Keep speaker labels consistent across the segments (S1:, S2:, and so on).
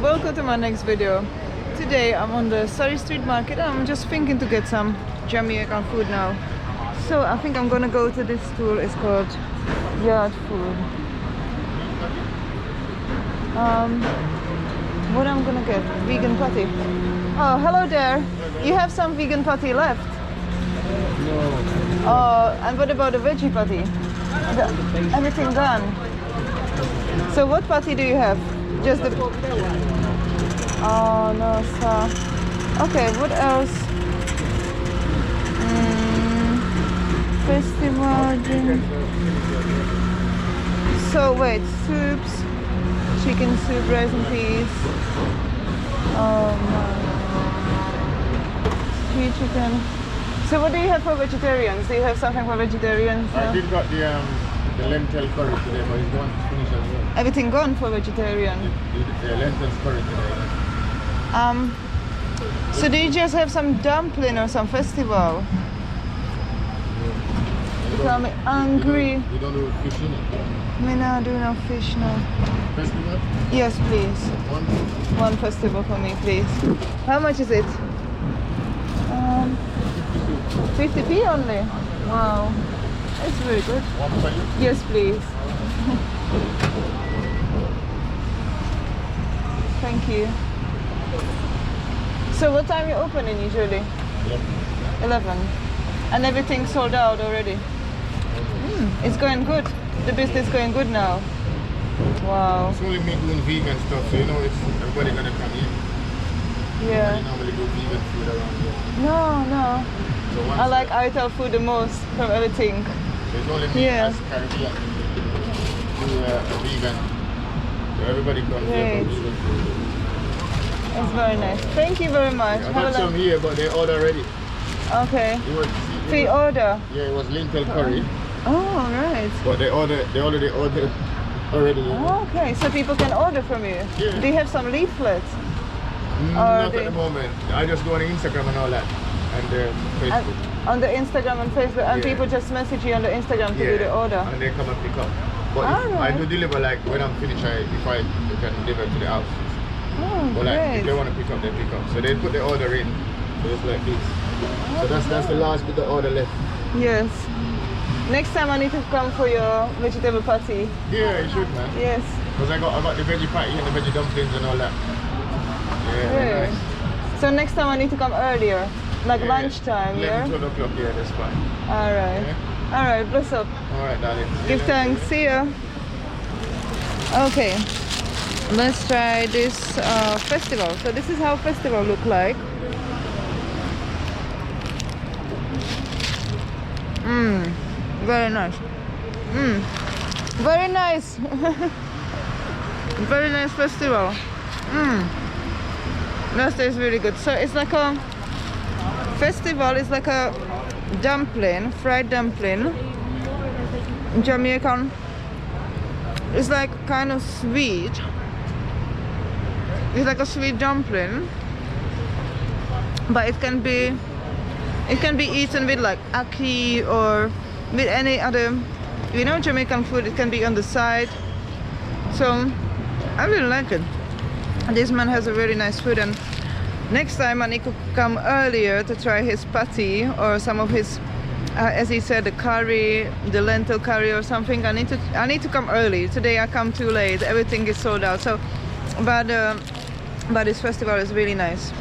S1: welcome to my next video. Today I'm on the Surrey street market and I'm just thinking to get some Jamaican food now. So I think I'm gonna go to this store. It's called Yard Food. What I'm gonna get? Vegan patty. Oh, hello there. You have some vegan patty left?
S2: No.
S1: Oh, and what about the veggie patty? Everything gone. So what patty do you have? Just the... Oh no, sir. Okay, what else? Festival drink. So wait, soups, chicken soup, rice and peas. Oh no. Sweet chicken. So what do you have for vegetarians? Do you have something for vegetarians?
S2: I did got the lentil curry today, but it's going to finish as well.
S1: Everything gone for vegetarian?
S2: The lentils curry today.
S1: So do you just have some dumpling or some festival? I'm hungry.
S2: You don't do fish in it?
S1: Me no do no fish now.
S2: Festival?
S1: Yes, please. One festival for me, please. How much is it? 50p only. Wow, it's very good.
S2: One for you?
S1: Yes, please. Thank you. So what time you opening usually? 11. And everything's sold out already? It's going good. The business going good now. Wow.
S2: It's only me doing vegan stuff, so you know it's everybody gonna come in.
S1: Yeah.
S2: You normally do vegan food around here.
S1: No.
S2: So
S1: I like Ital food the most from everything.
S2: So it's only me as Caribbean do vegan. So everybody comes here for vegan food.
S1: It's very nice. Thank you very much.
S2: I got some here, but they order already.
S1: Okay. Pre-order?
S2: Yeah, it was lentil curry.
S1: Oh, right.
S2: But they already ordered already.
S1: Okay, so people can order from you?
S2: Yeah.
S1: Do you have some leaflets?
S2: Not at the moment. I just go on Instagram and all that. And Facebook.
S1: On the Instagram and Facebook, and
S2: Yeah.
S1: people just message you on the Instagram to do the order?
S2: And they come and pick up. But if I do deliver, like when I'm finished, you can deliver to the house.
S1: Oh,
S2: Or like
S1: great.
S2: if they want to pick up, they pick up. So they put the order in, so it's like this. So that's the last bit of order left.
S1: Yes. Next time I need to come for your vegetable patty.
S2: Yeah, you should, man.
S1: Yes.
S2: Because I got the veggie patty and the veggie dumplings and all that. Yeah, very nice.
S1: So next time I need to come earlier, like
S2: Yeah,
S1: lunchtime,
S2: 11, 12 o'clock, yeah, that's fine.
S1: All right.
S2: Yeah.
S1: All right, bless up.
S2: All right, darling.
S1: Give thanks. See ya. Okay. Let's try this festival. So this is how festival look like. Very nice. Very nice. Very nice festival. That tastes really good. So it's like a festival. It's like a dumpling, fried dumpling. Jamaican. It's like kind of sweet. It's like a sweet dumpling, but it can be eaten with like ackee or with any other, Jamaican food. It can be on the side. So I really like it. This man has a very nice food, and next time I need to come earlier to try his patty or some of his, as he said, the curry, the lentil curry or something. I need to come early. Today I come too late. Everything is sold out. So, but this festival is really nice.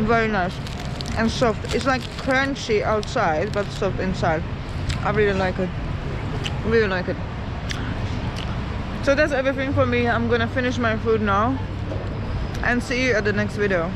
S1: Very nice and soft. It's like crunchy outside but soft inside. I really like it. Really like it. So that's everything for me. I'm gonna finish my food now and see you at the next video.